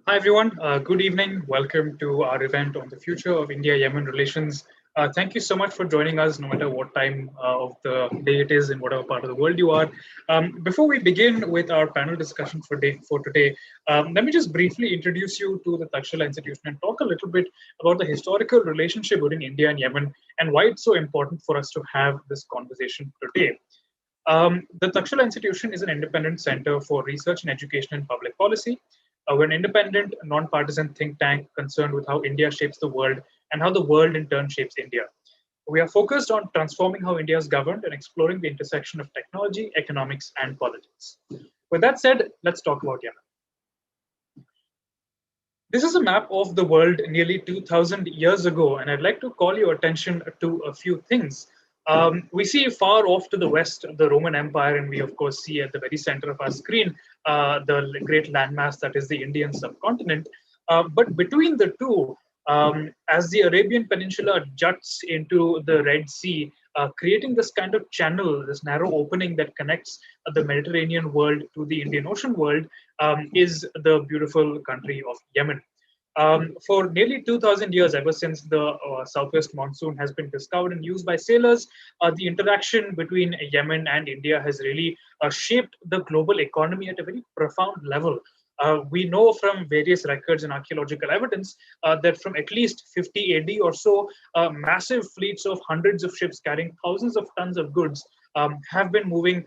Hi, everyone. Good evening. Welcome to our event on the future of India-Yemen relations. Thank you so much for joining us, no matter what time of the day it is in whatever part of the world you are. Before we begin with our panel discussion for today, let me just briefly introduce you to the Takshashila Institution and talk a little bit about the historical relationship between India and Yemen and why it's so important for us to have this conversation today. The Takshashila Institution is an independent center for research and education in public policy. We're an independent, non-partisan think tank concerned with how India shapes the world and how the world in turn shapes India. We are focused on transforming how India is governed and exploring the intersection of technology, economics, and politics. With that said, let's talk about Yemen. This is a map of the world nearly 2000 years ago, and I'd like to call your attention to a few things. We see far off to the west the Roman Empire, and we, of course, see at the very center of our screen the great landmass that is the Indian subcontinent. But between the two, as the Arabian Peninsula juts into the Red Sea, creating this kind of channel, this narrow opening that connects the Mediterranean world to the Indian Ocean world, is the beautiful country of Yemen. For nearly 2000 years, ever since the southwest monsoon has been discovered and used by sailors, the interaction between Yemen and India has really shaped the global economy at a very profound level. We know from various records and archaeological evidence that from at least 50 AD or so, massive fleets of hundreds of ships carrying thousands of tons of goods have been moving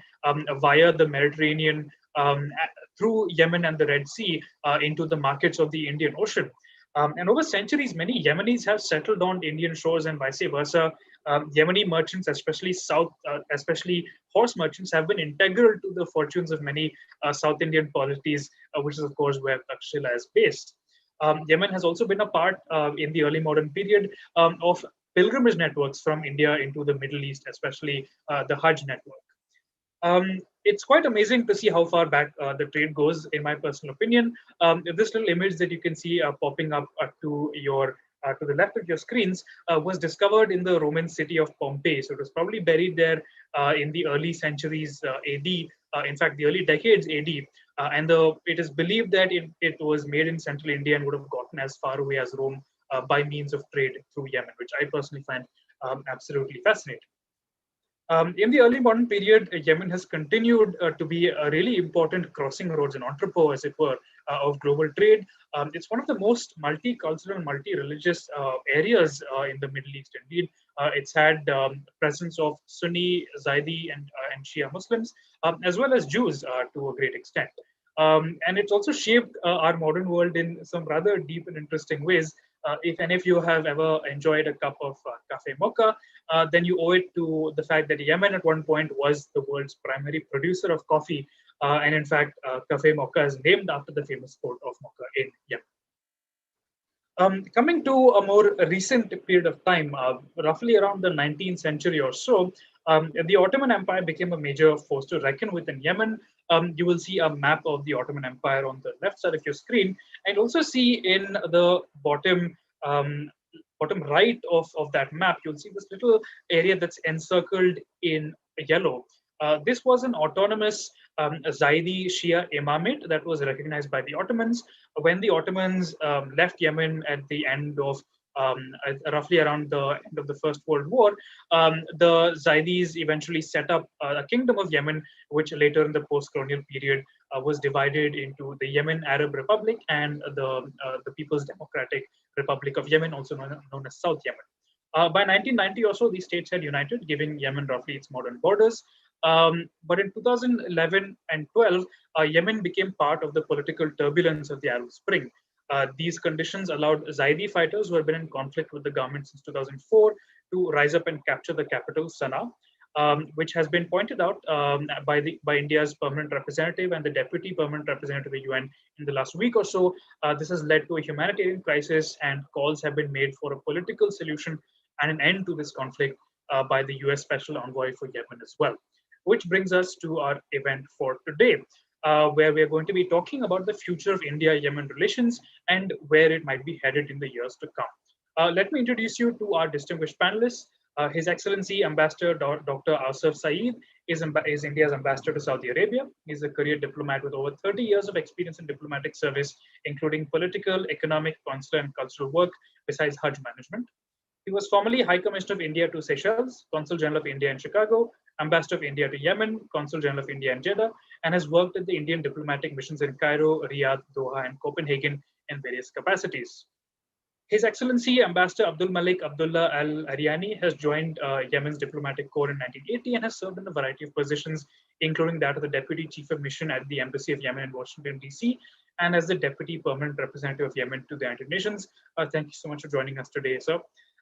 via the Mediterranean through Yemen and the Red Sea into the markets of the Indian Ocean. And over centuries, many Yemenis have settled on Indian shores and vice versa. Yemeni merchants, especially horse merchants, have been integral to the fortunes of many South Indian polities, which is, of course, where Takshashila is based. Yemen has also been a part in the early modern period of pilgrimage networks from India into the Middle East, especially the Hajj network. It's quite amazing to see how far back the trade goes, in my personal opinion. This little image that you can see popping up to the left of your screens was discovered in the Roman city of Pompeii. So it was probably buried there in the early centuries AD, in fact, the early decades AD. It is believed that it was made in central India and would have gotten as far away as Rome by means of trade through Yemen, which I personally find absolutely fascinating. In the early modern period, Yemen has continued to be a really important crossing roads and entrepot, as it were, of global trade. It's one of the most multicultural and multi-religious areas in the Middle East. Indeed, it's had presence of Sunni, Zaidi, and Shia Muslims, as well as Jews to a great extent. And it's also shaped our modern world in some rather deep and interesting ways. If any of you have ever enjoyed a cup of cafe mocha, then you owe it to the fact that Yemen at one point was the world's primary producer of coffee. And in fact, cafe mocha is named after the famous port of Mocha in Yemen. Coming to a more recent period of time, roughly around the 19th century or so, the Ottoman Empire became a major force to reckon with in Yemen. You will see a map of the Ottoman Empire on the left side of your screen, and also see in the bottom right of that map, you'll see this little area that's encircled in yellow. This was an autonomous Zaidi Shia imamate that was recognized by the Ottomans. When the Ottomans left Yemen at the end of roughly around the end of the First World War, the Zaidis eventually set up a kingdom of Yemen, which later in the post-colonial period was divided into the Yemen Arab Republic and the People's Democratic Republic of Yemen, also known as South Yemen. By 1990 or so, these states had united, giving Yemen roughly its modern borders. But in 2011 and 12, Yemen became part of the political turbulence of the Arab Spring. These conditions allowed Zaidi fighters who had been in conflict with the government since 2004 to rise up and capture the capital, Sana'a, which has been pointed out by India's permanent representative and the deputy permanent representative of the UN in the last week or so. This has led to a humanitarian crisis, and calls have been made for a political solution and an end to this conflict by the US Special Envoy for Yemen as well. Which brings us to our event for today, where we're going to be talking about the future of India-Yemen relations and where it might be headed in the years to come. Let me introduce you to our distinguished panelists. His Excellency Ambassador Dr. Asif Saeed is India's ambassador to Saudi Arabia. He's a career diplomat with over 30 years of experience in diplomatic service, including political, economic, consular, and cultural work, besides Hajj management. He was formerly High Commissioner of India to Seychelles, Consul General of India in Chicago, Ambassador of India to Yemen, Consul General of India in Jeddah, and has worked at the Indian diplomatic missions in Cairo, Riyadh, Doha, and Copenhagen in various capacities. His Excellency Ambassador Abdul Malik Abdullah Al-Eryani has joined Yemen's diplomatic corps in 1980 and has served in a variety of positions, including that of the Deputy Chief of Mission at the Embassy of Yemen in Washington, D.C., and as the Deputy Permanent Representative of Yemen to the United Nations. Thank you so much for joining us today, sir.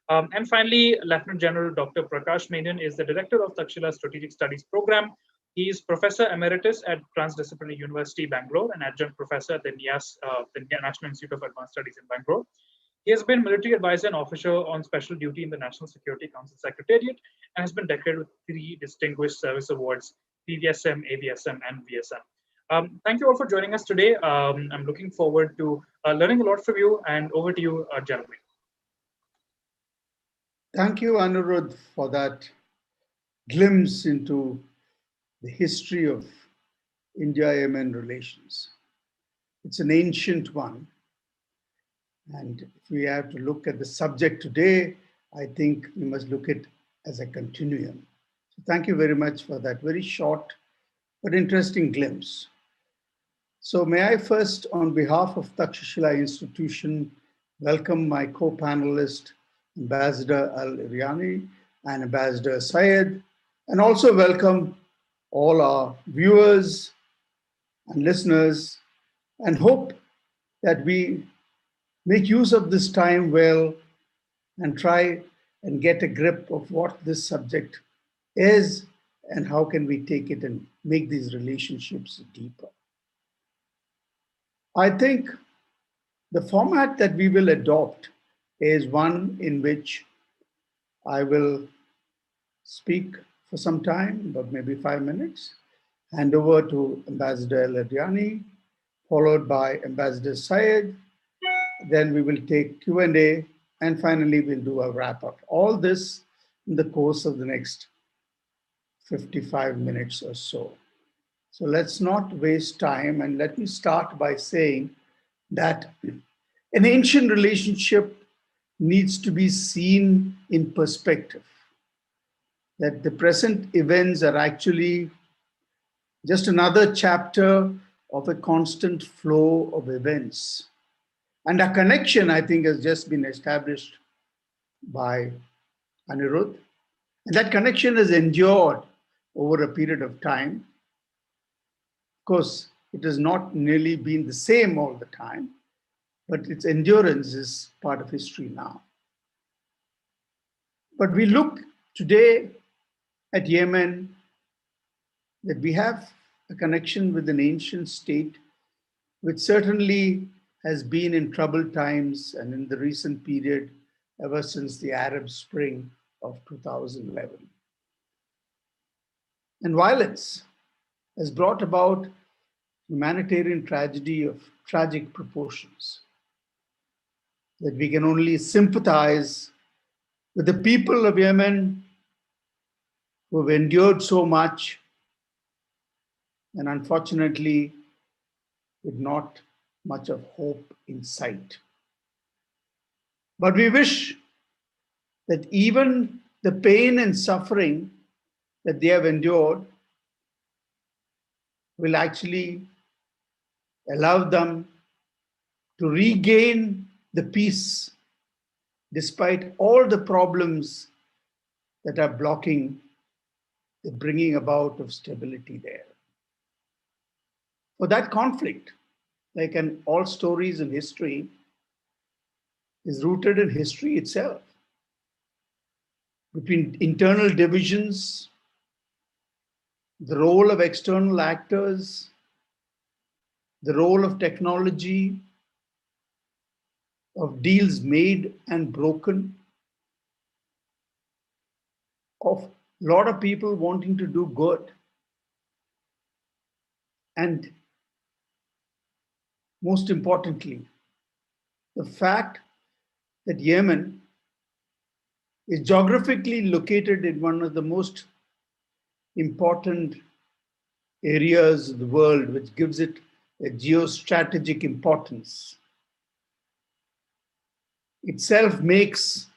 And finally, Lieutenant General Dr. Prakash Menon is the Director of Takshashila Strategic Studies Program. He is Professor Emeritus at Transdisciplinary University, Bangalore, and Adjunct Professor at the NIAS, the National Institute of Advanced Studies in Bangalore. He has been military advisor and officer on special duty in the National Security Council Secretariat and has been decorated with 3 distinguished service awards, PVSM, AVSM, and VSM. Thank you all for joining us today. I'm looking forward to learning a lot from you, and over to you, gentlemen. Thank you, Anirudh, for that glimpse into the history of India-Yemen relations. It's an ancient one. And if we have to look at the subject today, I think we must look at it as a continuum. So thank you very much for that very short but interesting glimpse. So may I first, on behalf of Takshashila Institution, welcome my co-panelist, Ambassador Al-Eryani and Ambassador Syed, and also welcome all our viewers and listeners, and hope that we make use of this time well and try and get a grip of what this subject is and how can we take it and make these relationships deeper. I think the format that we will adopt is one in which I will speak for some time, about maybe 5 minutes, hand over to Ambassador Al-Eryani, followed by Ambassador Syed. Then we will take Q&A, and finally we'll do a wrap-up. All this in the course of the next 55 minutes or so. So let's not waste time, and let me start by saying that an ancient relationship needs to be seen in perspective, that the present events are actually just another chapter of a constant flow of events. And a connection, I think, has just been established by Anirudh. And that connection has endured over a period of time. Of course, it has not nearly been the same all the time, but its endurance is part of history now. But we look today at Yemen, that we have a connection with an ancient state, which certainly has been in troubled times and in the recent period ever since the Arab Spring of 2011. And violence has brought about humanitarian tragedy of tragic proportions, that we can only sympathize with the people of Yemen who have endured so much and unfortunately with not much of hope in sight. But we wish that even the pain and suffering that they have endured will actually allow them to regain the peace despite all the problems that are blocking the bringing about of stability there. For that conflict, like in all stories in history, is rooted in history itself, between internal divisions, the role of external actors, the role of technology, of deals made and broken, of a lot of people wanting to do good. And most importantly, the fact that Yemen is geographically located in one of the most important areas of the world, which gives it a geostrategic importance. Itself makes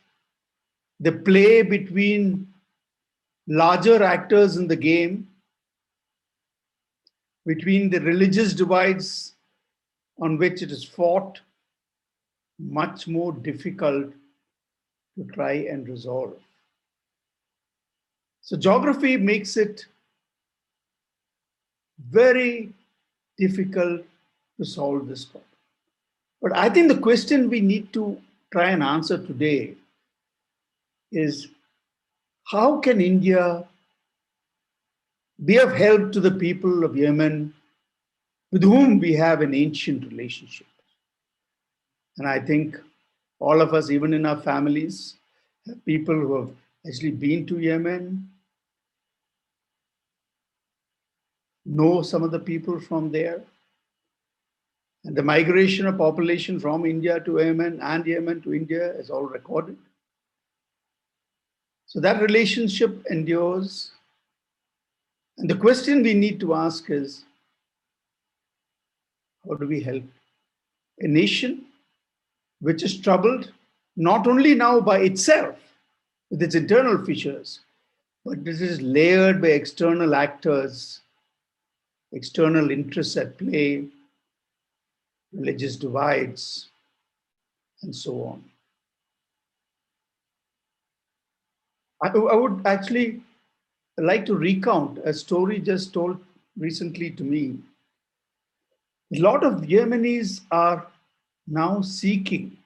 the play between larger actors in the game, between the religious divides on which it is fought, much more difficult to try and resolve. So geography makes it very difficult to solve this problem. But I think the question we need to try and answer today is, how can India be of help to the people of Yemen with whom we have an ancient relationship? And I think all of us, even in our families, have people who have actually been to Yemen, know some of the people from there. And the migration of population from India to Yemen and Yemen to India is all recorded. So that relationship endures. And the question we need to ask is, how do we help a nation which is troubled not only now by itself, with its internal fissures, but this is layered by external actors, external interests at play, religious divides, and so on. I would actually like to recount a story just told recently to me. A lot of Yemenis are now seeking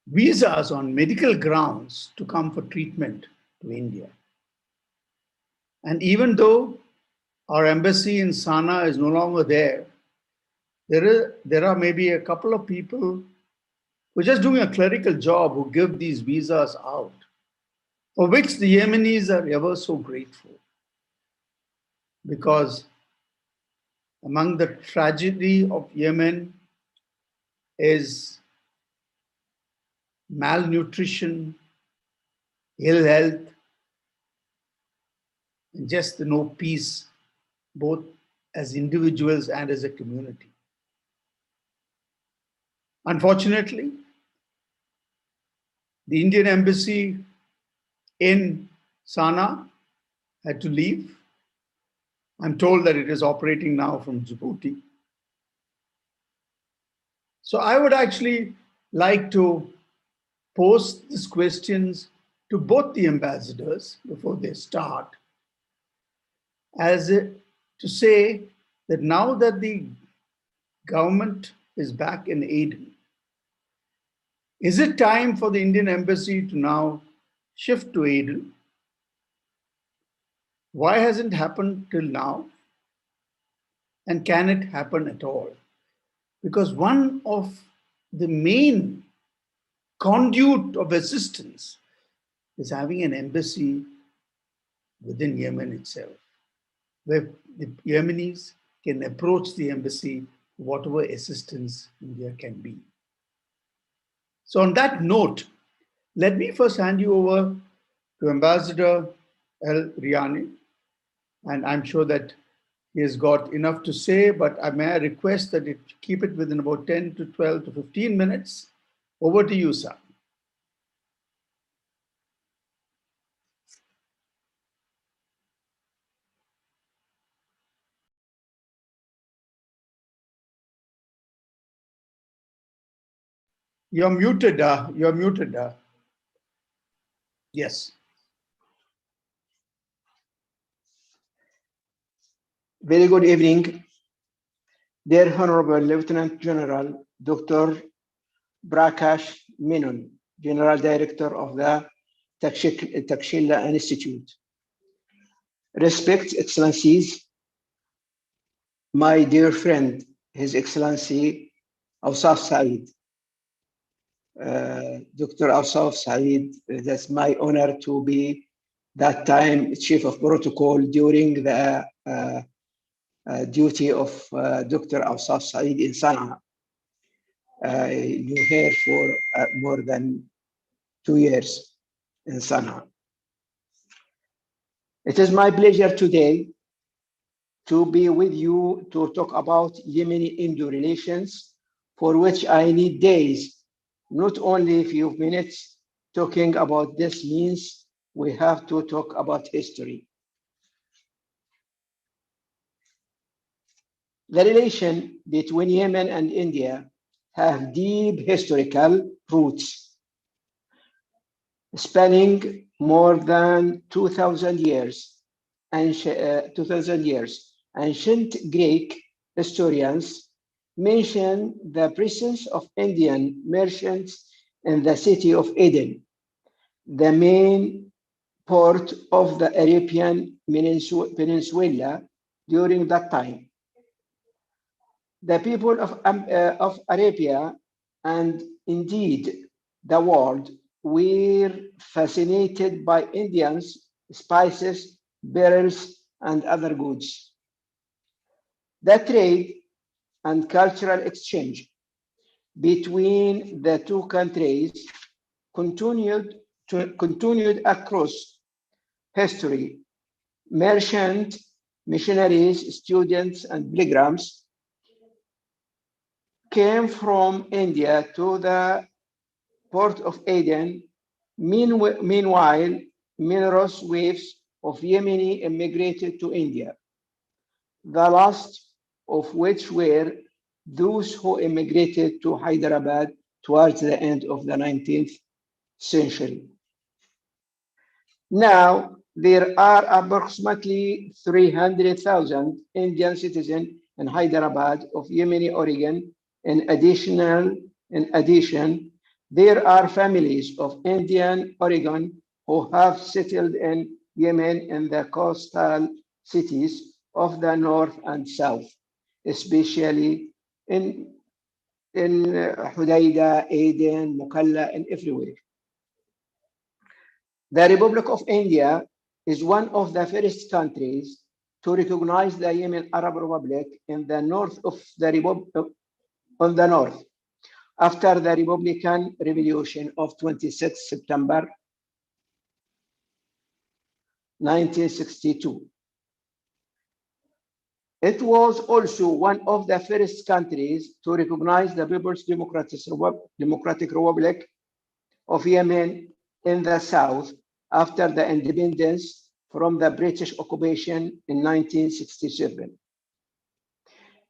visas on medical grounds to come for treatment to India. And even though our embassy in Sana'a is no longer there, there are maybe a couple of people who are just doing a clerical job who give these visas out, for which the Yemenis are ever so grateful. Because among the tragedy of Yemen is malnutrition, ill health, and just the no peace, both as individuals and as a community. Unfortunately, the Indian embassy in Sana'a had to leave. I'm told that it is operating now from Djibouti. So I would actually like to pose these questions to both the ambassadors before they start, to say that now that the government is back in Aden, is it time for the Indian embassy to now shift to Aden? Why hasn't it happened till now? And can it happen at all? Because one of the main conduit of assistance is having an embassy within Yemen itself, where the Yemenis can approach the embassy for whatever assistance India can be. So on that note, let me first hand you over to Ambassador Al-Eryani, and I'm sure that he has got enough to say, but I may request that it keep it within about 10 to 12 to 15 minutes. Over to you, sir. You're muted. You're muted. Yes. Very good evening, dear Honorable Lieutenant General Dr. Prakash Menon, General Director of the Takshashila Institute. Respect, Excellencies, my dear friend, His Excellency Awsaf Saeed. Dr. Awsaf Saeed, that's my honor to be that time Chief of Protocol during the duty of Dr. Awsaf Saeed in Sana'a. You here for more than 2 years in Sana'a. It is my pleasure today to be with you to talk about Yemeni-Indo relations, for which I need days, not only a few minutes. Talking about this means we have to talk about history. The relation between Yemen and India have deep historical roots, spanning more than 2,000 years. 2,000 years. Ancient Greek historians mention the presence of Indian merchants in the city of Aden, the main port of the Arabian Peninsula during that time. The people of Arabia, and indeed the world, were fascinated by Indians, spices, beryls, and other goods. The trade and cultural exchange between the two countries continued across history. Merchants, missionaries, students, and pilgrims came from India to the port of Aden. Meanwhile, numerous waves of Yemeni immigrated to India, the last of which were those who immigrated to Hyderabad towards the end of the 19th century. Now, there are approximately 300,000 Indian citizens in Hyderabad of Yemeni origin. In addition, there are families of Indian origin who have settled in Yemen in the coastal cities of the north and south, especially in Hudaydah, Aden, Mukalla, and everywhere. The Republic of India is one of the first countries to recognize the Yemen Arab Republic in the north of the Republic, on the north, after the Republican Revolution of 26 September 1962. It was also one of the first countries to recognize the People's Democratic Republic of Yemen in the south after the independence from the British occupation in 1967.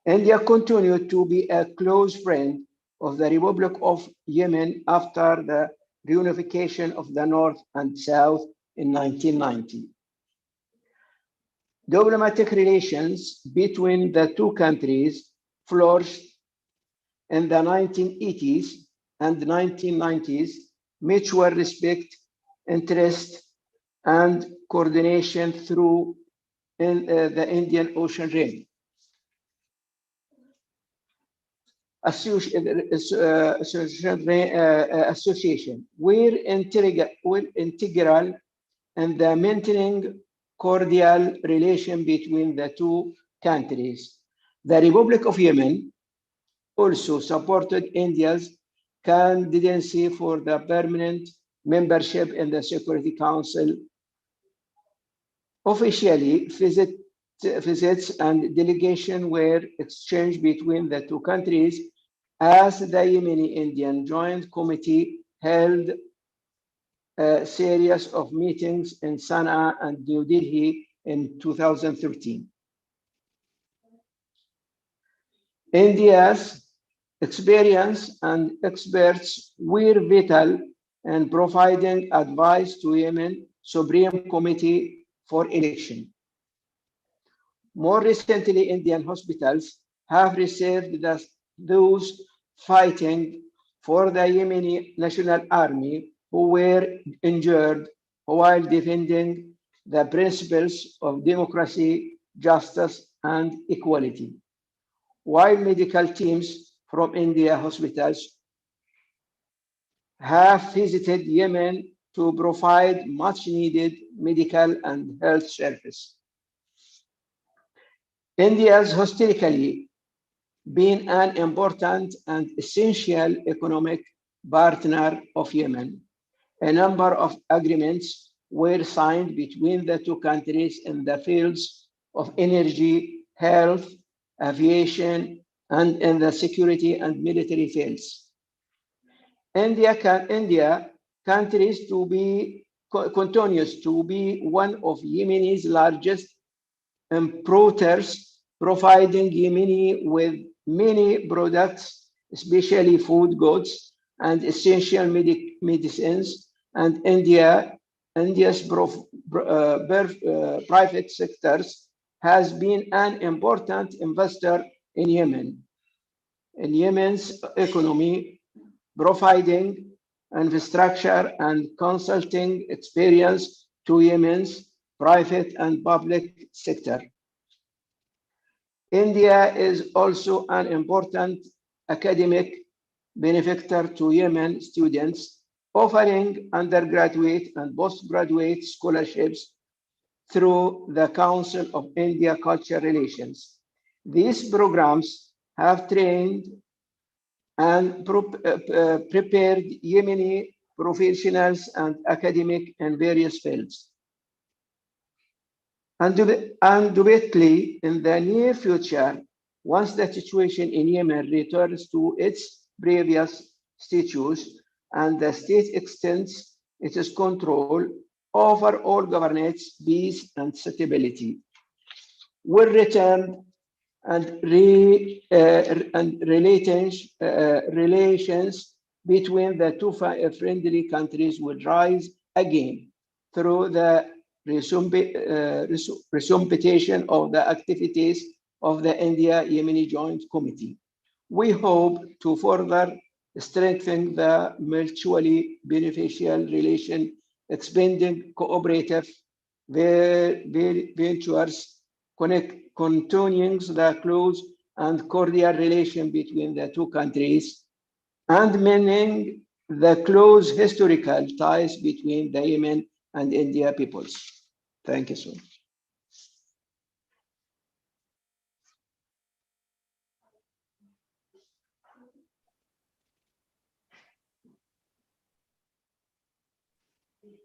India continued to be a close friend of the Republic of Yemen after the reunification of the North and South in 1990. Diplomatic relations between the two countries flourished in the 1980s and 1990s. Mutual respect, interest, and coordination through the Indian Ocean Rim. Association were integral in the maintaining cordial relation between the two countries. The Republic of Yemen also supported India's candidacy for the permanent membership in the Security Council. Officially, visits and delegation were exchanged between the two countries as the Yemeni-Indian Joint Committee held a series of meetings in Sana'a and New Delhi in 2013. India's experience and experts were vital in providing advice to Yemen Supreme Committee for election. More recently, Indian hospitals have received those fighting for the Yemeni National Army who were injured while defending the principles of democracy, justice, and equality. While medical teams from India hospitals have visited Yemen to provide much needed medical and health service. India has historically been an important and essential economic partner of Yemen. A number of agreements were signed between the two countries in the fields of energy, health, aviation, and in the security and military fields. India continues to be one of Yemeni's largest importers, providing Yemeni with many products, especially food goods and essential medicines, and India's private sectors has been an important investor in Yemen. In Yemen's economy, providing infrastructure and consulting experience to Yemen's private and public sector. India is also an important academic benefactor to Yemen students, offering undergraduate and postgraduate scholarships through the Council of India Culture Relations. These programs have trained and prepared Yemeni professionals and academics in various fields. Undoubtedly, in the near future, once the situation in Yemen returns to its previous status and the state extends its control over all governance, peace, and stability, will return and relations between the two friendly countries will rise again through the resumption of the activities of the India-Yemeni Joint Committee. We hope to further strengthen the mutually beneficial relation, expanding cooperative ventures, continuing the close and cordial relation between the two countries, and mending the close historical ties between the Yemen and India peoples. Thank you so much.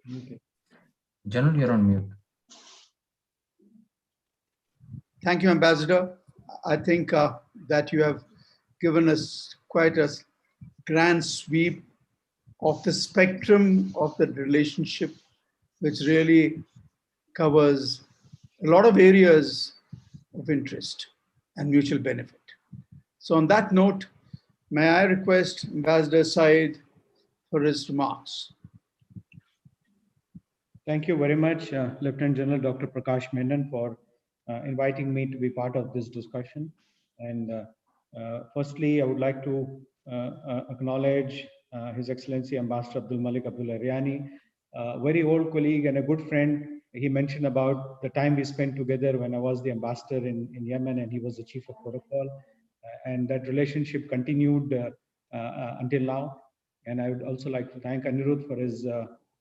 Okay. General, you're on mute. Thank you, Ambassador. I think that you have given us quite a grand sweep of the spectrum of the relationship, which really covers a lot of areas of interest and mutual benefit. So on that note, may I request Ambassador Said for his remarks. Thank you very much, Lieutenant General Dr. Prakash Menon, for inviting me to be part of this discussion. And firstly, I would like to acknowledge His Excellency Ambassador Abdul Malik Al-Eryani, a very old colleague and a good friend. He mentioned about the time we spent together when I was the ambassador in Yemen and he was the chief of protocol. And that relationship continued until now. And I would also like to thank Anirudh for his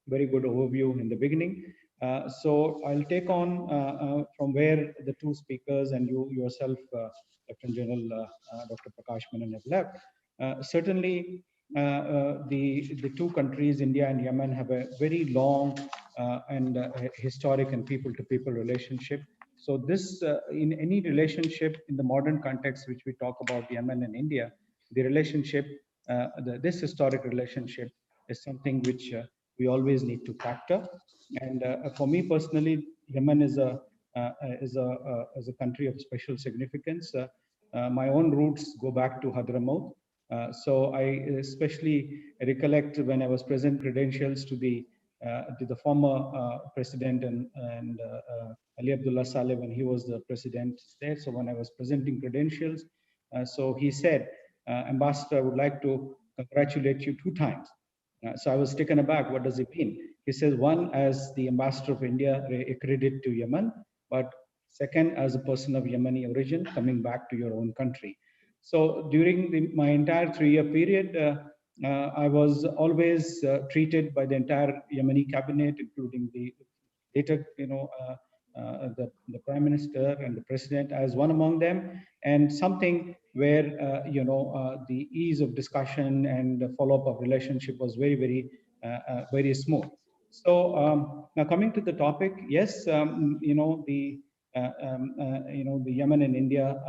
very good overview in the beginning. So I'll take on from where the two speakers and you yourself, Lieutenant General Dr. Prakash Menon, have left. Certainly, the two countries, India and Yemen, have a very long and historic and people-to-people relationship. So this, in any relationship in the modern context, which we talk about Yemen and India, the relationship, this historic relationship is something which we always need to factor. And for me personally, Yemen is a country of special significance. My own roots go back to Hadramaut. So I especially recollect when I was present credentials to the former president and Ali Abdullah Saleh when he was the president there. So when I was presenting credentials, so he said, Ambassador, I would like to congratulate you 2 times. So I was taken aback. What does it mean? He says, one, as the ambassador of India accredited to Yemen, but second, as a person of Yemeni origin coming back to your own country. So during my entire 3-year period, I was always treated by the entire Yemeni cabinet, including the later, the prime minister and the president as one among them, and something where the ease of discussion and the follow-up of relationship was very, very very smooth. So now coming to the topic, yes, the Yemen and India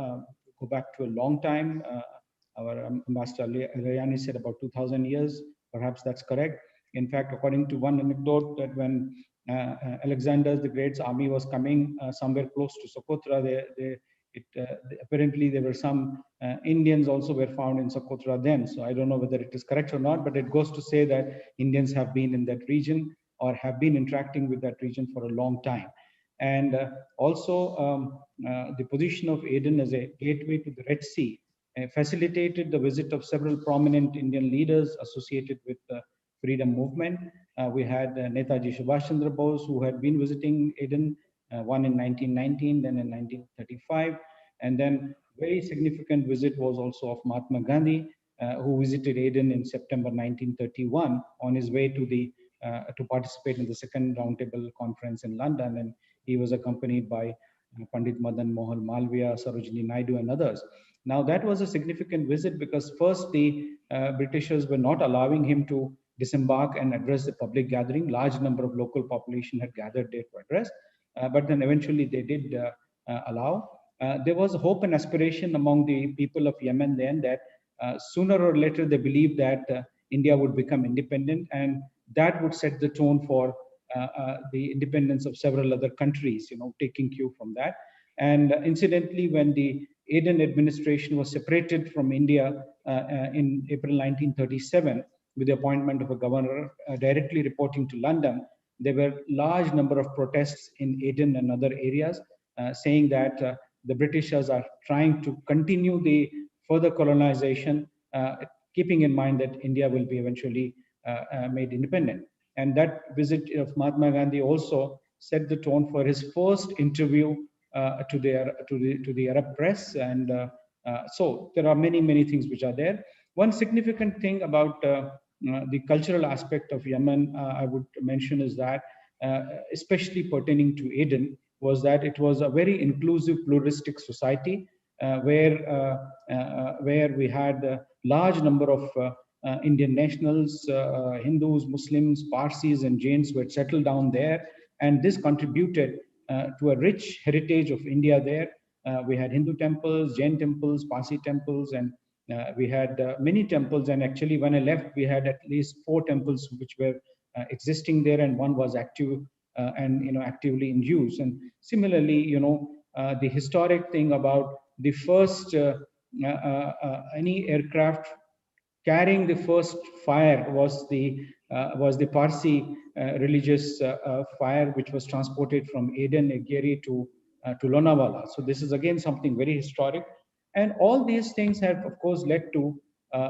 go back to a long time. Our Ambassador Al-Eryani said about 2,000 years. Perhaps that's correct. In fact, according to one anecdote, that when Alexander the Great's army was coming somewhere close to Socotra, apparently there were some Indians also were found in Socotra then. So I don't know whether it is correct or not, but it goes to say that Indians have been in that region or have been interacting with that region for a long time. And also the position of Aden as a gateway to the Red Sea facilitated the visit of several prominent Indian leaders associated with the freedom movement. We had Netaji Subhash Chandra Bose, who had been visiting Aden, one in 1919, then in 1935. And then very significant visit was also of Mahatma Gandhi, who visited Aden in September 1931 on his way to participate in the second roundtable conference in London. And he was accompanied by Pandit Madan Mohan Malviya, Sarojini Naidu, and others. Now that was a significant visit because first the Britishers were not allowing him to disembark and address the public gathering. Large number of local population had gathered there to address, but then eventually they did allow. There was hope and aspiration among the people of Yemen then that sooner or later they believed that India would become independent, and that would set the tone for the independence of several other countries, taking cue from that. And incidentally, when the Aden administration was separated from India in April 1937, with the appointment of a governor directly reporting to London, there were large number of protests in Aden and other areas saying that the Britishers are trying to continue the further colonization, keeping in mind that India will be eventually made independent. And that visit of Mahatma Gandhi also set the tone for his first interview to the Arab press. And so there are many things which are there. One significant thing about the cultural aspect of Yemen, I would mention, is that especially pertaining to Aden, was that it was a very inclusive, pluralistic society where we had a large number of Indian nationals, Hindus, Muslims, Parsis, and Jains who had settled down there, and this contributed to a rich heritage of India there. We had Hindu temples, Jain temples, Parsi temples, and we had many temples. And actually, when I left, we had at least 4 temples which were existing there, and one was active and actively in use. And similarly, the historic thing about the first any aircraft carrying the first fire was the Parsi religious fire, which was transported from Aden, Egeri to Lonavala. So this is again something very historic. And all these things have, of course, led to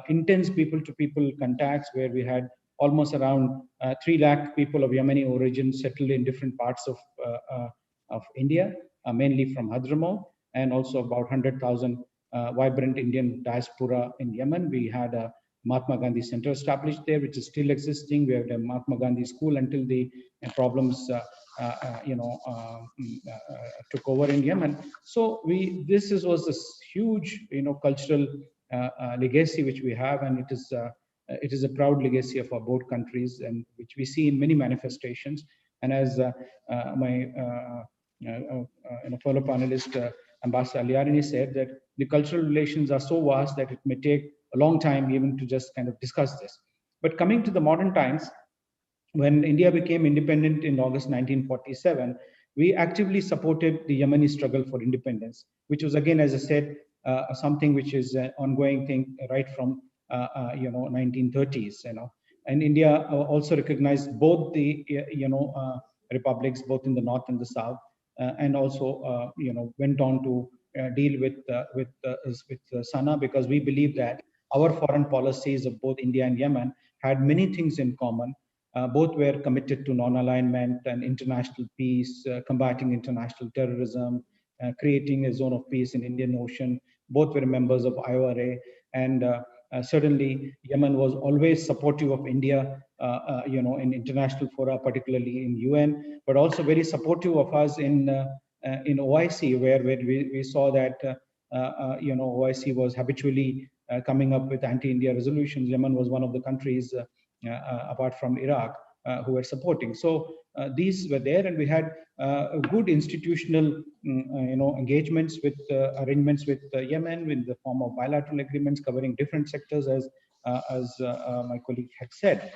intense people-to-people contacts, where we had almost around 3 lakh people of Yemeni origin settled in different parts of India, mainly from Hadramaut, and also about 100,000 vibrant Indian diaspora in Yemen. We had a Mahatma Gandhi Center established there, which is still existing. We have the Mahatma Gandhi School until the problems took over in Yemen. So this was this huge cultural legacy which we have, and it is a proud legacy of our both countries, and which we see in many manifestations. And as my fellow panelist Ambassador Al-Eryani said, that the cultural relations are so vast that it may take a long time even to just kind of discuss this. But coming to the modern times, when India became independent in August 1947, we actively supported the Yemeni struggle for independence, which was, again, as I said, something which is an ongoing thing right from 1930s. And India also recognized both the republics, both in the north and the south, and also went on to deal with SANA, because we believe that our foreign policies of both India and Yemen had many things in common. Both were committed to non-alignment and international peace, combating international terrorism, creating a zone of peace in Indian Ocean. Both were members of IORA, and certainly Yemen was always supportive of India, in international fora, particularly in UN, but also very supportive of us in OIC, where we saw that OIC was habitually coming up with anti-India resolutions. Yemen was one of the countries apart from Iraq, who were supporting. So these were there, and we had good institutional, engagements with arrangements with Yemen in the form of bilateral agreements covering different sectors, as my colleague had said.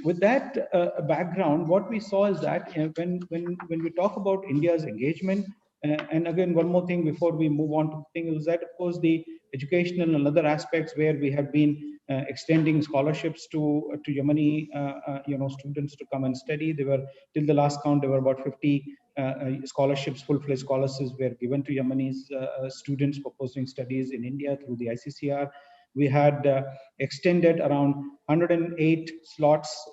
With that background, what we saw is that when we talk about India's engagement, and again, one more thing before we move on to the thing is that, of course, the educational and other aspects where we have been extending scholarships to Yemeni, students to come and study. They were, till the last count, there were about 50 scholarships, full-fledged scholarships were given to Yemeni students for pursuing studies in India through the ICCR. We had extended around 108 slots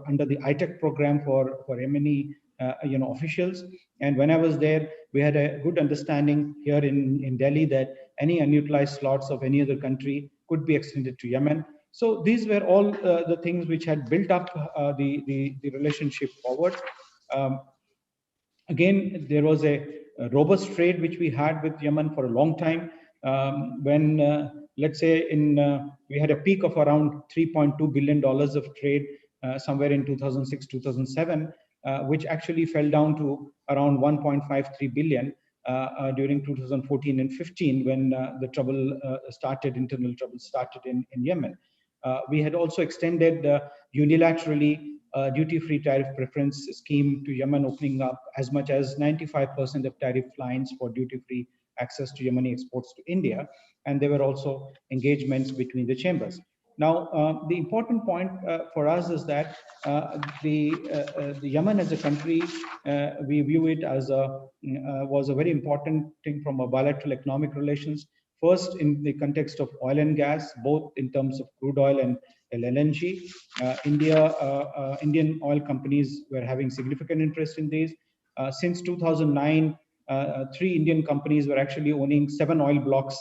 under the ITEC program for Yemeni officials. And when I was there, we had a good understanding here in Delhi that any unutilized slots of any other country could be extended to Yemen. So these were all the things which had built up the relationship forward. Again, there was a robust trade which we had with Yemen for a long time. When let's say we had a peak of around $3.2 billion of trade somewhere in 2006, 2007, which actually fell down to around 1.53 billion during 2014 and 15 when the trouble internal trouble started in Yemen. We had also extended unilaterally duty-free tariff preference scheme to Yemen, opening up as much as 95% of tariff lines for duty-free access to Yemeni exports to India. And there were also engagements between the chambers. Now, the important point for us is that the Yemen as a country, we view it as was a very important thing from a bilateral economic relations. First, in the context of oil and gas, both in terms of crude oil and LNG. Indian oil companies were having significant interest in these. Since 2009, 3 Indian companies were actually owning 7 oil blocks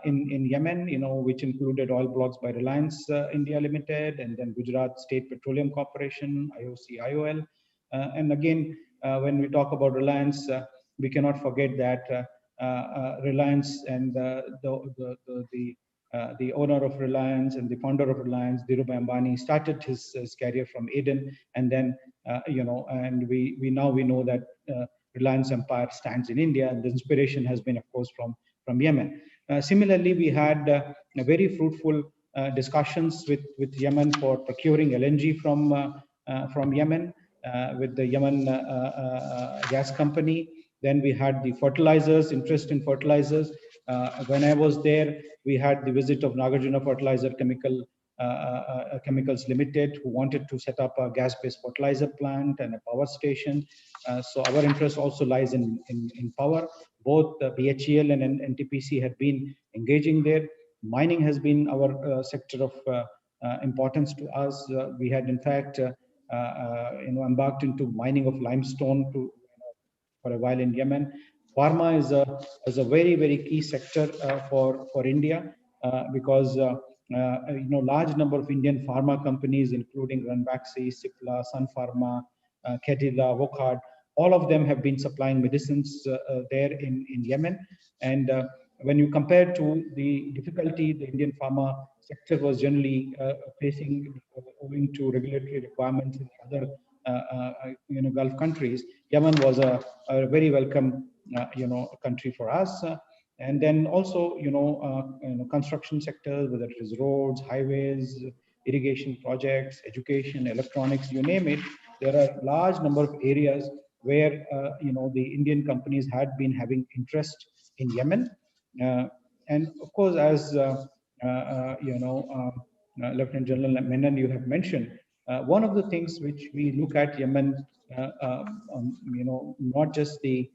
in Yemen, which included oil blocks by Reliance India Limited, and then Gujarat State Petroleum Corporation, IOC, IOL. And again, when we talk about Reliance, we cannot forget that Reliance and the owner of Reliance and the founder of Reliance, Dhirubhai Ambani, started his career from Aden, and then and we know that Reliance Empire stands in India, and the inspiration has been, of course, from Yemen. Similarly, we had very fruitful discussions with Yemen for procuring LNG from Yemen with the Yemen gas company. Then we had the fertilizers, interest in fertilizers. When I was there, we had the visit of Nagarjuna Fertilizer Chemicals Limited, who wanted to set up a gas-based fertilizer plant and a power station. So our interest also lies in power. Both BHEL and NTPC had been engaging there. Mining has been our sector of importance to us. We had, in fact, embarked into mining of limestone for a while in Yemen. Pharma is a very, very key sector for India because large number of Indian pharma companies, including Ranbaxy, Cipla, Sun Pharma, Cadila, Wockhardt, all of them have been supplying medicines there in Yemen. And when you compare to the difficulty the Indian pharma sector was generally facing owing to regulatory requirements in other Gulf countries, Yemen was a very welcome country for us. And then also construction sectors, whether it is roads, highways, irrigation projects, education, electronics, you name it. There are large number of areas where the Indian companies had been having interest in Yemen. And of course, as Lieutenant General Menon, you have mentioned, one of the things which we look at Yemen, not just the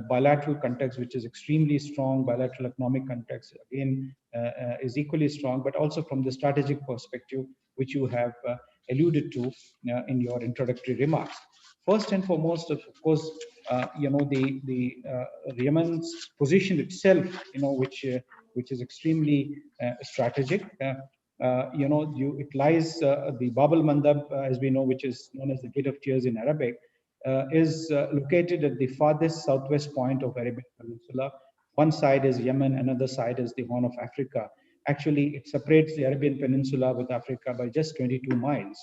bilateral context, which is extremely strong, bilateral economic context, again, is equally strong, but also from the strategic perspective, which you have alluded to in your introductory remarks. First and foremost, of course, the Yemen's position itself, which is extremely strategic. It lies the Bab al-Mandab, as we know, which is known as the Gate of Tears in Arabic, is located at the farthest southwest point of Arabian Peninsula. One side is Yemen, another side is the Horn of Africa. Actually, it separates the Arabian Peninsula with Africa by just 22 miles.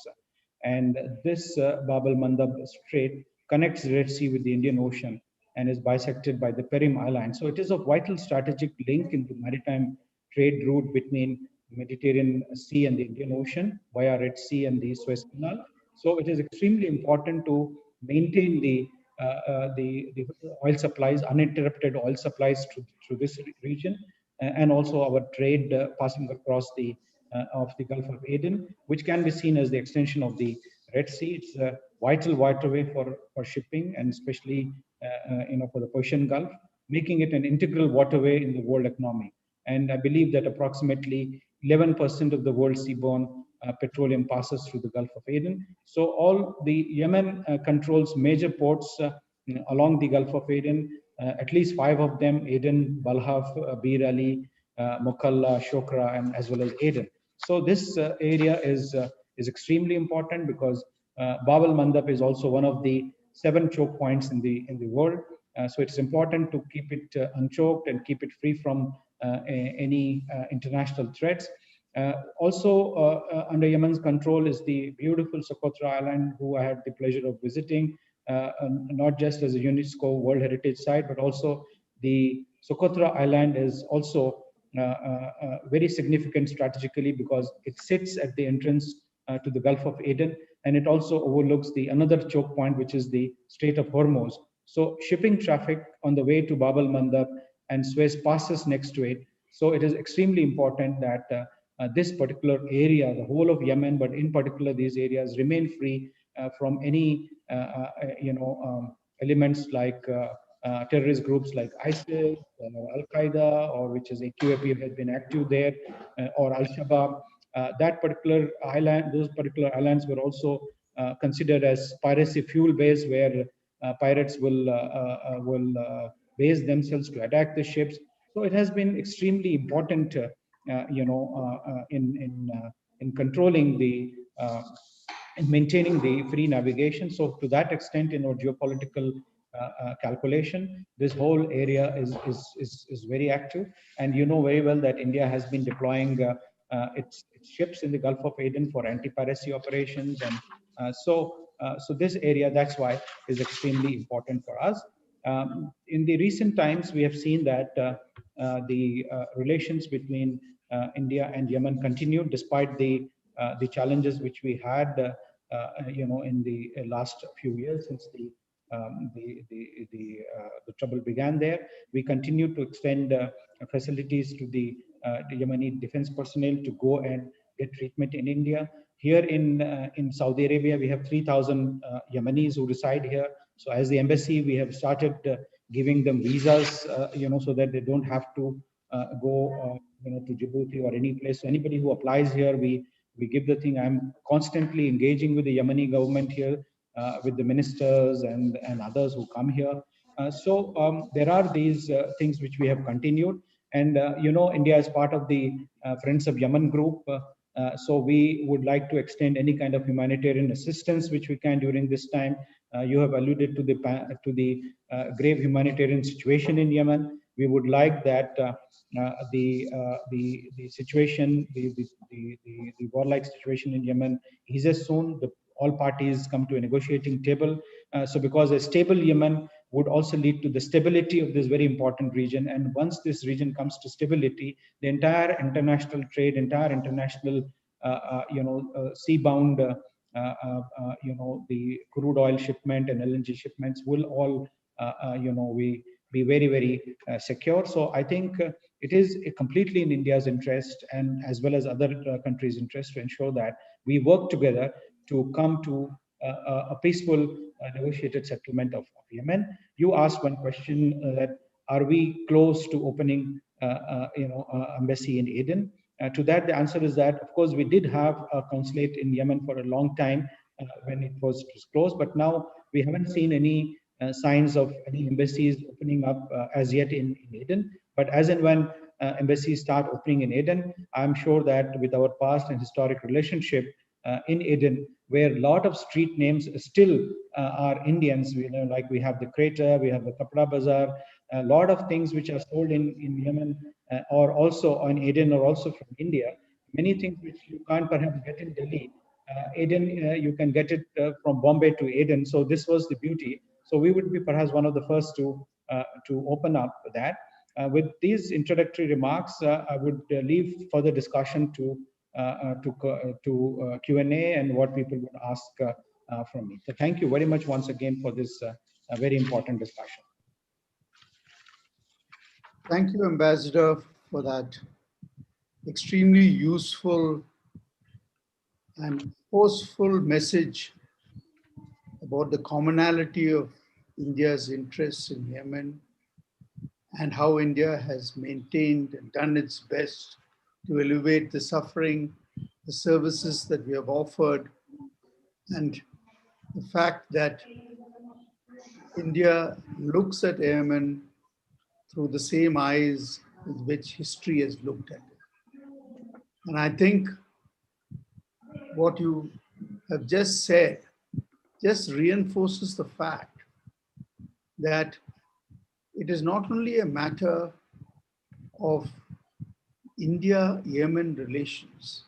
And this Bab al-Mandab Strait connects the Red Sea with the Indian Ocean and is bisected by the Perim Island. So it is a vital strategic link in the maritime trade route between the Mediterranean Sea and the Indian Ocean via Red Sea and the Suez Canal. So it is extremely important to maintain the oil supplies, uninterrupted oil supplies through this region, and also our trade passing across of the Gulf of Aden, which can be seen as the extension of the Red Sea. It's a vital waterway for shipping, and especially for the Persian Gulf, making it an integral waterway in the world economy. And I believe that approximately 11% of the world's seaborne petroleum passes through the Gulf of Aden. So all the Yemen controls major ports along the Gulf of Aden, at least 5 of them: Aden, Balhaf, Bir Ali, Mukalla, Shokra, and as well as Aden. So this area is extremely important because Bab al-Mandab is also one of the 7 choke points in the world. So it's important to keep it unchoked and keep it free from any international threats. Also under Yemen's control is the beautiful Socotra Island, who I had the pleasure of visiting, not just as a UNESCO World Heritage Site, but also the Socotra Island is also very significant strategically because it sits at the entrance to the Gulf of Aden, and it also overlooks another choke point, which is the Strait of Hormuz. So shipping traffic on the way to Bab al-Mandab and Suez passes next to it. So it is extremely important that this particular area, the whole of Yemen, but in particular these areas, remain free from any elements like terrorist groups like ISIS, Al-Qaeda, or which is AQAP has been active there, or Al-Shabaab. That particular island, those particular islands were also considered as piracy fuel base, where pirates will base themselves to attack the ships. So it has been extremely important, in controlling in maintaining the free navigation. So to that extent, in our geopolitical calculation, this whole area is very active. And you know very well that India has been deploying its ships in the Gulf of Aden for anti-piracy operations, and so this area, that's why, is extremely important for us. In the recent times, we have seen that the relations between India and Yemen continued despite the challenges which we had, in the last few years since the trouble began there. We continue to extend facilities to the Yemeni defense personnel to go and get treatment in India. Here in Saudi Arabia, we have 3,000 Yemenis who reside here. So as the embassy, we have started giving them visas, so that they don't have to go, to Djibouti or any place. So anybody who applies here, we give the thing. I'm constantly engaging with the Yemeni government here, with the ministers and others who come here. So there are these things which we have continued. And, India is part of the Friends of Yemen group. So we would like to extend any kind of humanitarian assistance which we can during this time. You have alluded to the grave humanitarian situation in Yemen. We would like that the situation, the warlike situation in Yemen eases soon. All parties come to a negotiating table. So because a stable Yemen would also lead to the stability of this very important region. And once this region comes to stability, the entire international trade, entire international, seabound, the crude oil shipment and LNG shipments will all, be very, very secure. So I think it is completely in India's interest, and as well as other countries' interest, to ensure that we work together to come to a peaceful negotiated settlement of Yemen. You asked one question, that are we close to opening embassy in Aden? To that, the answer is that, of course, we did have a consulate in Yemen for a long time when it was closed, but now we haven't seen any signs of any embassies opening up as yet in Aden. But as and when embassies start opening in Aden, I'm sure that with our past and historic relationship in Aden, where a lot of street names still are Indians, like we have the Crater, we have the Kapra Bazaar, a lot of things which are sold in Yemen or also in Aden or also from India. Many things which you can't perhaps get in Delhi. Aden, you can get it from Bombay to Aden. So this was the beauty. So we would be perhaps one of the first to open up that. With these introductory remarks, I would leave further discussion to Q&A and what people would ask from me. So thank you very much once again for this very important discussion. Thank you, Ambassador, for that extremely useful and forceful message about the commonality of India's interests in Yemen and how India has maintained and done its best to alleviate the suffering, the services that we have offered, and the fact that India looks at Yemen through the same eyes with which history has looked at it. And I think what you have just said just reinforces the fact that it is not only a matter of India-Yemen relations,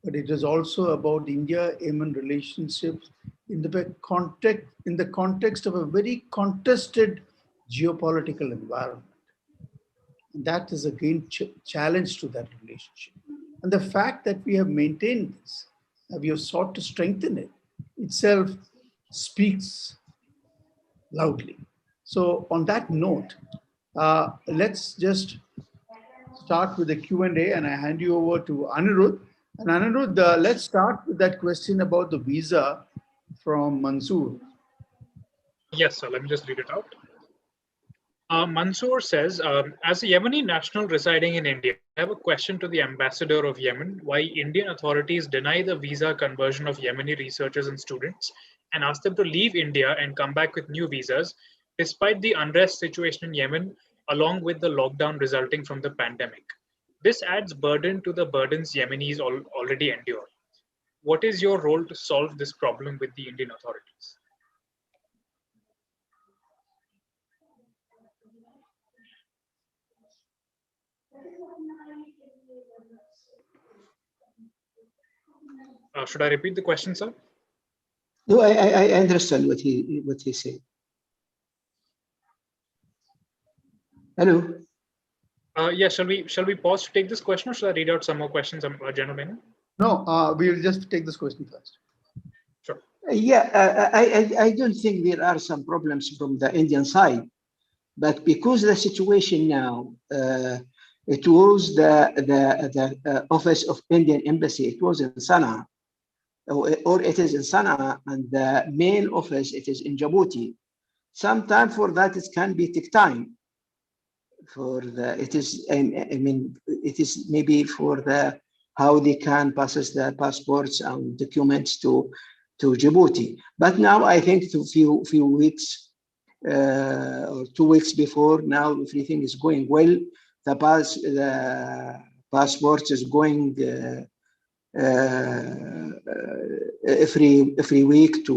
but it is also about India-Yemen relationships in the context of a very contested geopolitical environment. And that is again challenge to that relationship. And the fact that we have maintained this, we have sought to strengthen it, itself speaks loudly. So on that note, let's just start with the Q&A, and I hand you over to Anirudh. And Anirudh, let's start with that question about the visa from Mansoor. Yes, sir. Let me just read it out. Mansoor says, as a Yemeni national residing in India, I have a question to the ambassador of Yemen, why Indian authorities deny the visa conversion of Yemeni researchers and students and ask them to leave India and come back with new visas, despite the unrest situation in Yemen, along with the lockdown resulting from the pandemic. This adds burden to the burdens Yemenis already endure. What is your role to solve this problem with the Indian authorities? Should I repeat the question, sir? No, I understand what he said. Hello. Yeah, shall we pause to take this question, or should I read out some more questions, General Menon? No, we'll just take this question first. Sure. Yeah, I don't think there are some problems from the Indian side, but because the situation now, it was the office of Indian embassy, it was in Sana'a, or it is in Sana'a, and the main office, it is in Djibouti. Sometime for that, it can take time. It is maybe for the how they can process the passports and documents to Djibouti. But now I think a few weeks or 2 weeks before, now everything is going well. The passport is going every week to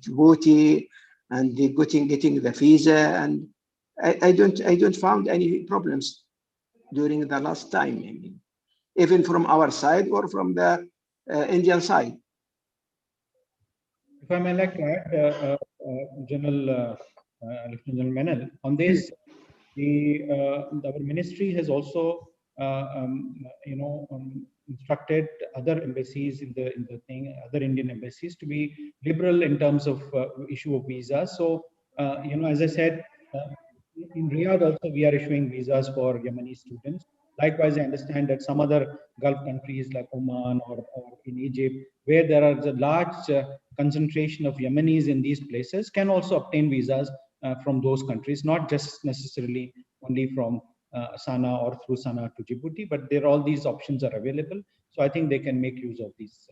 Djibouti, and they getting the visa, and I don't found any problems during the last time. I mean, even from our side or from the Indian side. If I may like to add, Lieutenant General Menon, on this, our ministry has also, instructed other embassies in the thing, other Indian embassies to be liberal in terms of issue of visas. So, as I said, in Riyadh also we are issuing visas for Yemeni students. Likewise, I understand that some other Gulf countries like Oman or in Egypt, where there are a large concentration of Yemenis in these places, can also obtain visas from those countries, not just necessarily only from Sana'a or through Sana'a to Djibouti, but there all these options are available. So I think they can make use of these,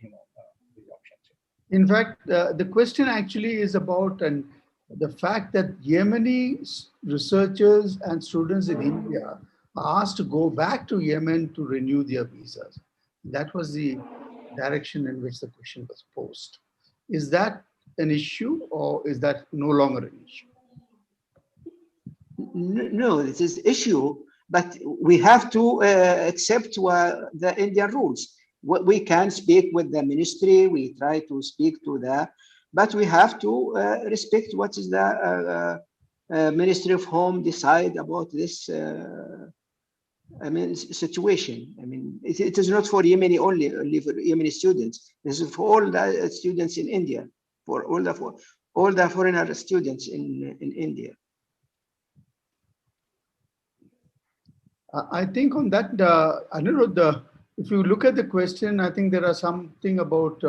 these options. In fact, the question actually is about the fact that Yemeni researchers and students in India are asked to go back to Yemen to renew their visas. That was the direction in which the question was posed. Is that an issue, or is that no longer an issue? No, it is issue, but we have to accept the Indian rules. We can speak with the ministry, we try to speak to the, but we have to respect what is the Ministry of Home decide about this situation. It is not for Yemeni only for Yemeni students. This is for all the students in India, for all the foreigner students in India. I think on that, Anirudh, if you look at the question, I think there are something about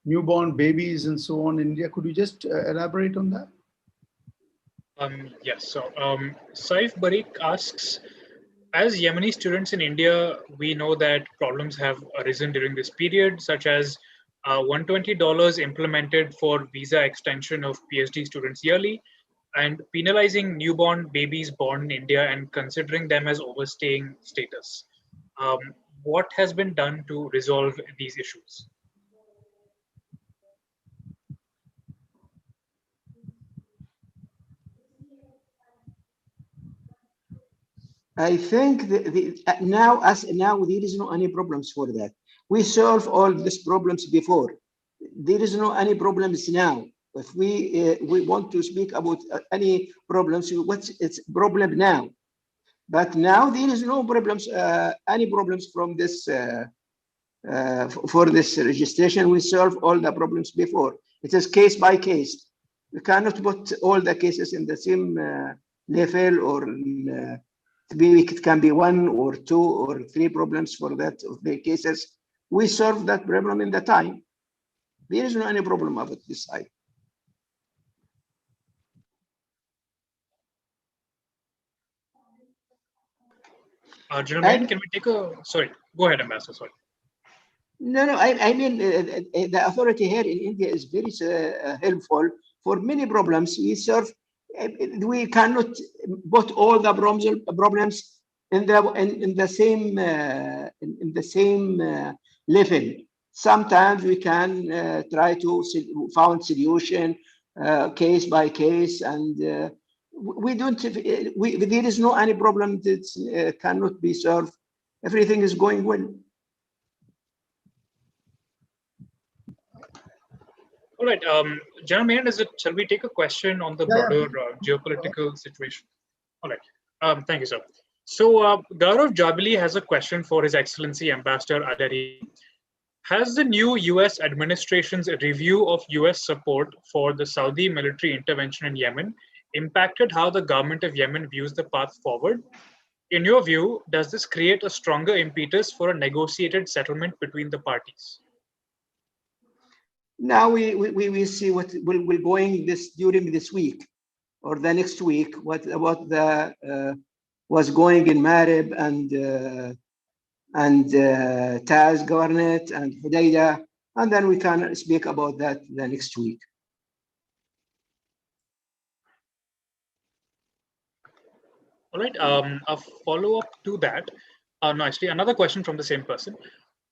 newborn babies and so on in India. Could you just elaborate on that? Yes. So Saif Barik asks, as Yemeni students in India, we know that problems have arisen during this period, such as $120 implemented for visa extension of PhD students yearly, and penalizing newborn babies born in India and considering them as overstaying status. What has been done to resolve these issues? I think now there is no any problems for that. We solve all these problems before. There is no any problems now. If we want to speak about any problems, what's its problem now? But now there is no problems, any problems from this for this registration. We solve all the problems before. It is case by case. We cannot put all the cases in the same level, or it can be one or two or three problems for that of the cases. We solve that problem in the time. There is no any problem about this side. Gentlemen, can we take a, sorry, go ahead, Ambassador, sorry. No, I mean, the authority here in India is very helpful for many problems. We cannot put all the problems in the same level. Sometimes we can try to find solution case by case, and we don't. There is no any problem that cannot be solved. Everything is going well. All right, gentlemen, shall we take a question on the broader geopolitical situation? All right, thank you, sir. So Gaurav Jabali has a question for His Excellency Ambassador Al-Eryani. Has the new US administration's review of US support for the Saudi military intervention in Yemen impacted how the government of Yemen views the path forward? In your view, does this create a stronger impetus for a negotiated settlement between the parties? Now we see what will going during this week or the next week. What about the what's going in Marib and Taz Governorate and Hudaydah, and then we can speak about that the next week. All right, a follow-up to that. No, actually, another question from the same person.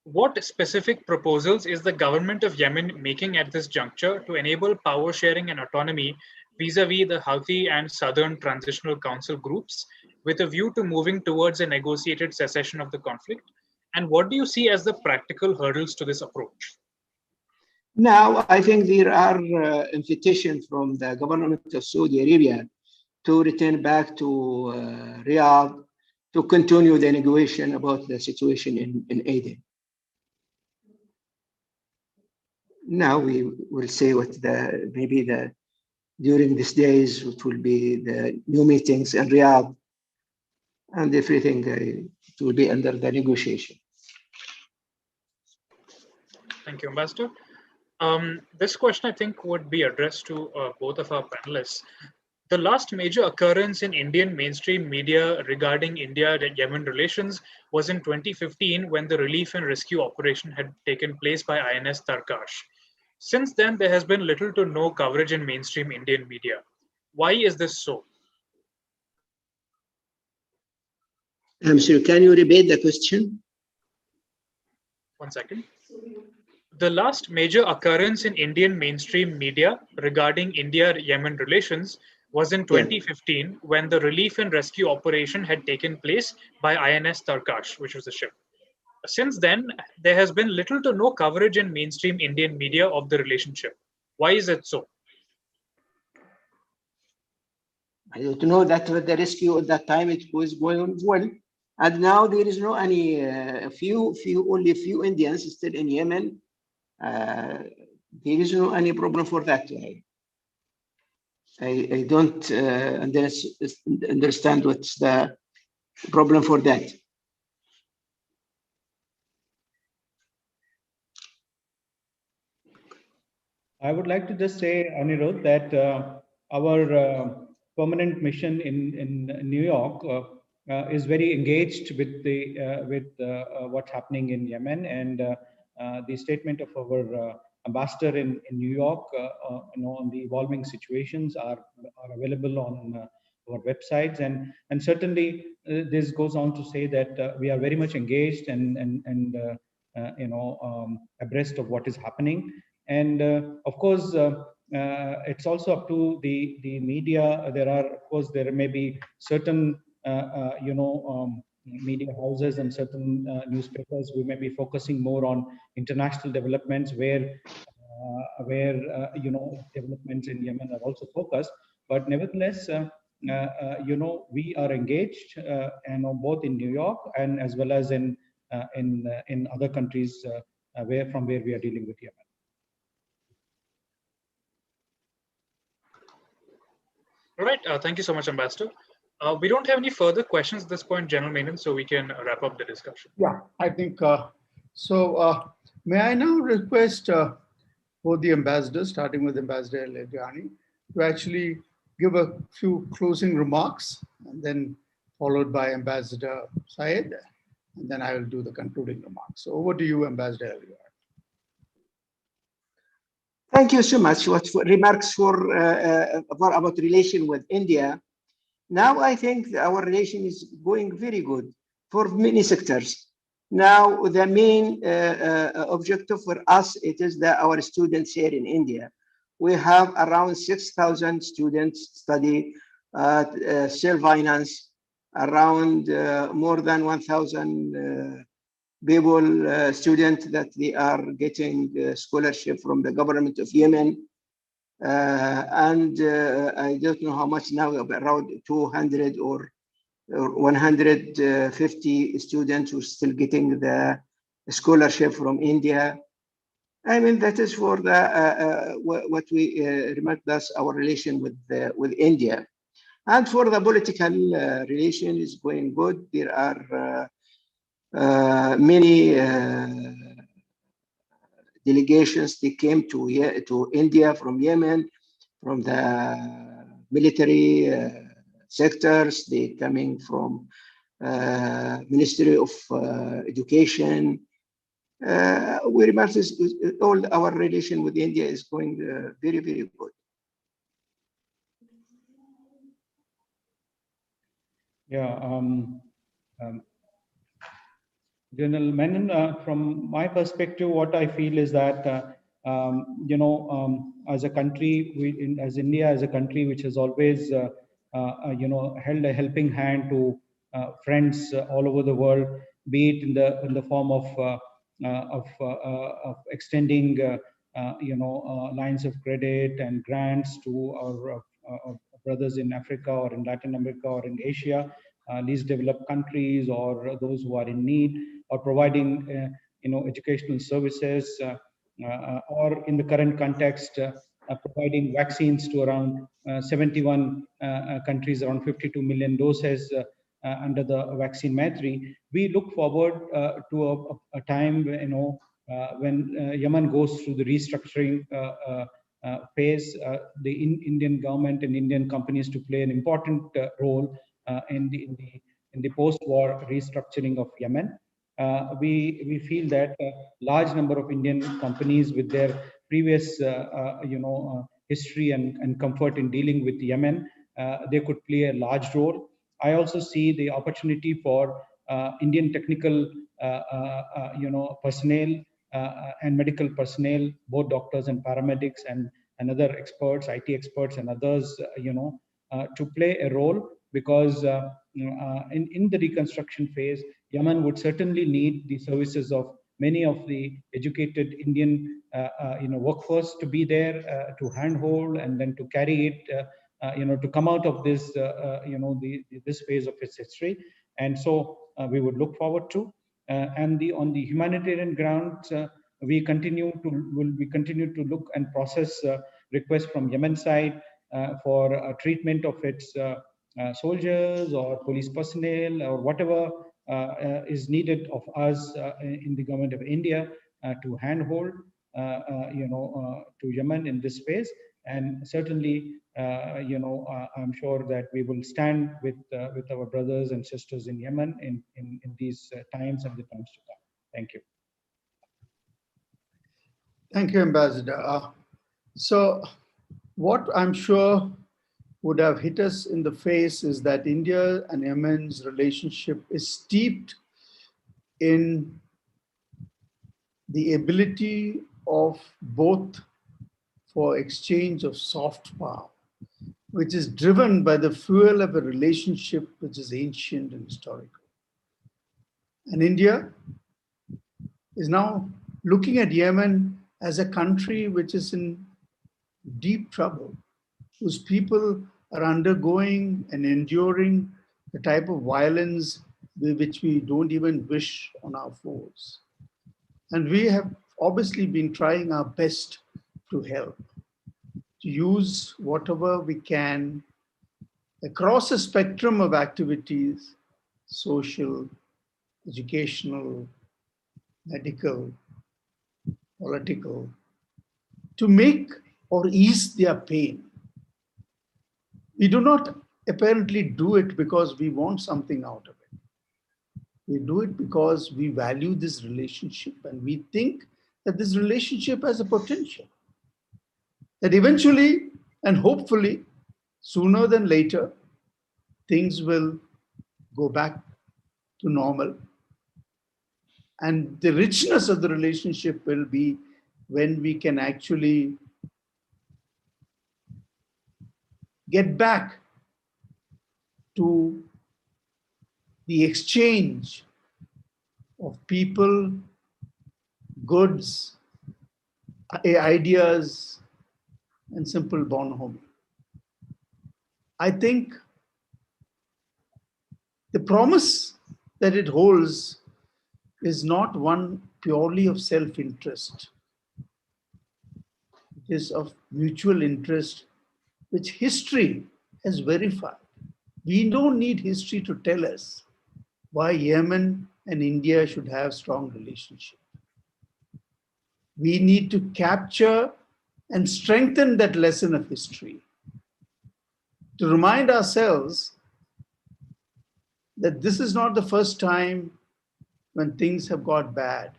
What specific proposals is the government of Yemen making at this juncture to enable power sharing and autonomy vis-a-vis the Houthi and Southern Transitional Council groups with a view to moving towards a negotiated cessation of the conflict? And what do you see as the practical hurdles to this approach? Now, I think there are invitations from the government of Saudi Arabia to return back to Riyadh to continue the negotiation about the situation in Aden. Now we will see what during these days it will be the new meetings in Riyadh, and everything it will be under the negotiation. Thank you, Ambassador. This question I think would be addressed to both of our panelists. The last major occurrence in Indian mainstream media regarding India-Yemen relations was in 2015 when the relief and rescue operation had taken place by INS Tarkash. Since then, there has been little to no coverage in mainstream Indian media. Why is this so? I'm sorry, can you repeat the question? 1 second. The last major occurrence in Indian mainstream media regarding India-Yemen relations was in Yeah. 2015 when the relief and rescue operation had taken place by INS Tarkash, which was the ship. Since then, there has been little to no coverage in mainstream Indian media of the relationship. Why is it so? I don't know that the rescue at that time it was going well, and now there is no any only few Indians still in Yemen. There is no any problem for that. I don't understand what's the problem for that. I would like to just say, Anirudh, that our permanent mission in New York is very engaged with what's happening in Yemen, and the statement of our ambassador in New York, on the evolving situations are available on our websites, and certainly this goes on to say that we are very much engaged and abreast of what is happening. And of course, it's also up to the media. There may be certain media houses and certain newspapers who may be focusing more on international developments, where developments in Yemen are also focused. But nevertheless, we are engaged, both in New York and as well as in other countries from where we are dealing with Yemen. All right. Thank you so much, Ambassador. We don't have any further questions at this point, General Menon, so we can wrap up the discussion. Yeah, I think so. May I now request both the ambassadors, starting with Ambassador Al-Eryani, to actually give a few closing remarks, and then followed by Ambassador Syed, and then I will do the concluding remarks. So over to you, Ambassador Al-Eryani. Thank you so much. What remarks for about relation with India? Now I think our relation is going very good for many sectors. Now the main objective for us, it is that our students here in India, we have around 6,000 students study self-finance, around more than 1,000 people, students that they are getting scholarship from the government of Yemen. I don't know how much now, around 200 or 150 students who are still getting the scholarship from India. I mean, that is for the what we remarked, that's our relation with India. And for the political relation is going good. There are many delegations. They came to India from Yemen, from the military sectors. They coming from Ministry of Education. We remark this, all our relation with India is going very, very good. Yeah. General Menon, from my perspective, what I feel is that, as a country, as India, as a country which has always, held a helping hand to friends all over the world, be it in the form of extending, lines of credit and grants to our brothers in Africa or in Latin America or in Asia, least developed countries, or those who are in need, or providing educational services, or in the current context, providing vaccines to around 71 countries, around 52 million doses under the vaccine Maitri. We look forward to a time, when Yemen goes through the restructuring phase. The Indian government and Indian companies to play an important role in the post-war restructuring of Yemen. We feel that a large number of Indian companies, with their previous history and comfort in dealing with Yemen, they could play a large role. I also see the opportunity for Indian technical personnel and medical personnel, both doctors and paramedics and other experts, IT experts and others, to play a role, because in the reconstruction phase, Yemen would certainly need the services of many of the educated Indian workforce to be there to handhold and then to carry it, to come out of this, this phase of its history. And so we would look forward to. And on the humanitarian grounds, we continue to look and process requests from Yemen side for treatment of its soldiers or police personnel or whatever is needed of us in the government of India to handhold to Yemen in this phase. And certainly, I'm sure that we will stand with our brothers and sisters in Yemen in these times and the times to come. Thank you. Thank you, Ambassador. So what I'm sure would have hit us in the face is that India and Yemen's relationship is steeped in the ability of both for exchange of soft power, which is driven by the fuel of a relationship which is ancient and historical. And India is now looking at Yemen as a country which is in deep trouble, whose people are undergoing and enduring the type of violence which we don't even wish on our foes. And we have obviously been trying our best to help, to use whatever we can across a spectrum of activities, social, educational, medical, political, to make or ease their pain. We do not apparently do it because we want something out of it. We do it because we value this relationship and we think that this relationship has a potential. That eventually and hopefully, sooner than later, things will go back to normal. And the richness of the relationship will be when we can actually get back to the exchange of people, goods, ideas, and simple bonhomie. I think the promise that it holds is not one purely of self-interest. It is of mutual interest, which history has verified. We don't need history to tell us why Yemen and India should have strong relationship. We need to capture and strengthen that lesson of history to remind ourselves that this is not the first time when things have got bad,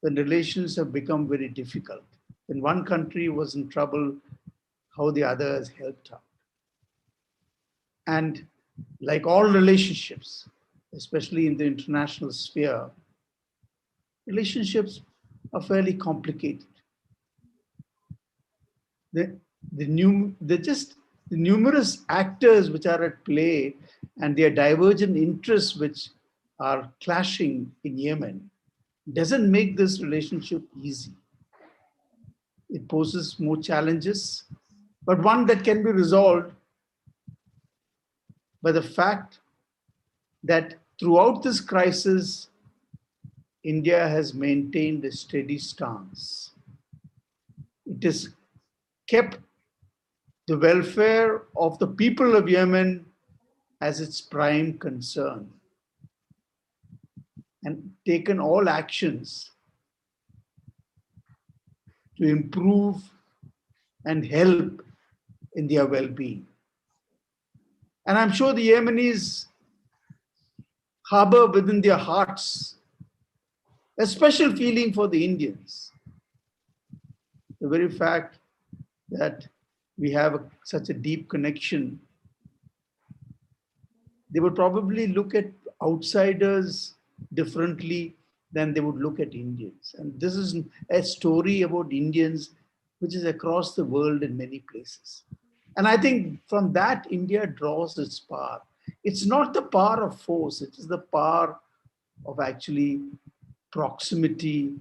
when relations have become very difficult. When one country was in trouble, how the other has helped out. And like all relationships, especially in the international sphere, relationships are fairly complicated. The numerous actors which are at play and their divergent interests which are clashing in Yemen doesn't make this relationship easy. It poses more challenges, but one that can be resolved by the fact that throughout this crisis, India has maintained a steady stance. It has kept the welfare of the people of Yemen as its prime concern and taken all actions to improve and help in their well-being. And I'm sure the Yemenis harbor within their hearts a special feeling for the Indians. The very fact that we have such a deep connection, they would probably look at outsiders differently than they would look at Indians. And this is a story about Indians which is across the world in many places. And I think from that, India draws its power. It's not the power of force, it is the power of actually proximity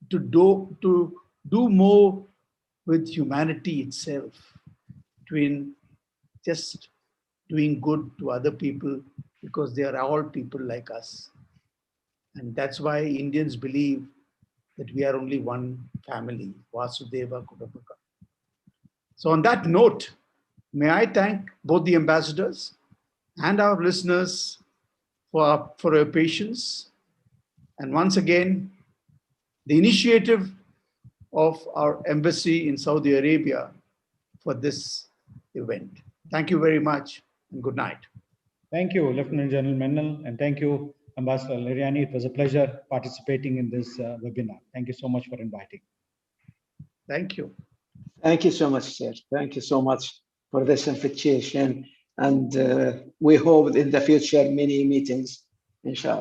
to do more with humanity itself, between just doing good to other people because they are all people like us. And that's why Indians believe that we are only one family, Vasudeva Kutumbakam. So on that note, may I thank both the ambassadors and our listeners for your patience. And once again, the initiative of our embassy in Saudi Arabia for this event. Thank you very much and good night. Thank you, Lieutenant General Mennel, and thank you, Ambassador Al-Eryani. It was a pleasure participating in this webinar. Thank you so much for inviting. Thank you. Thank you so much, sir. Thank you so much for this invitation. And we hope in the future many meetings, inshallah.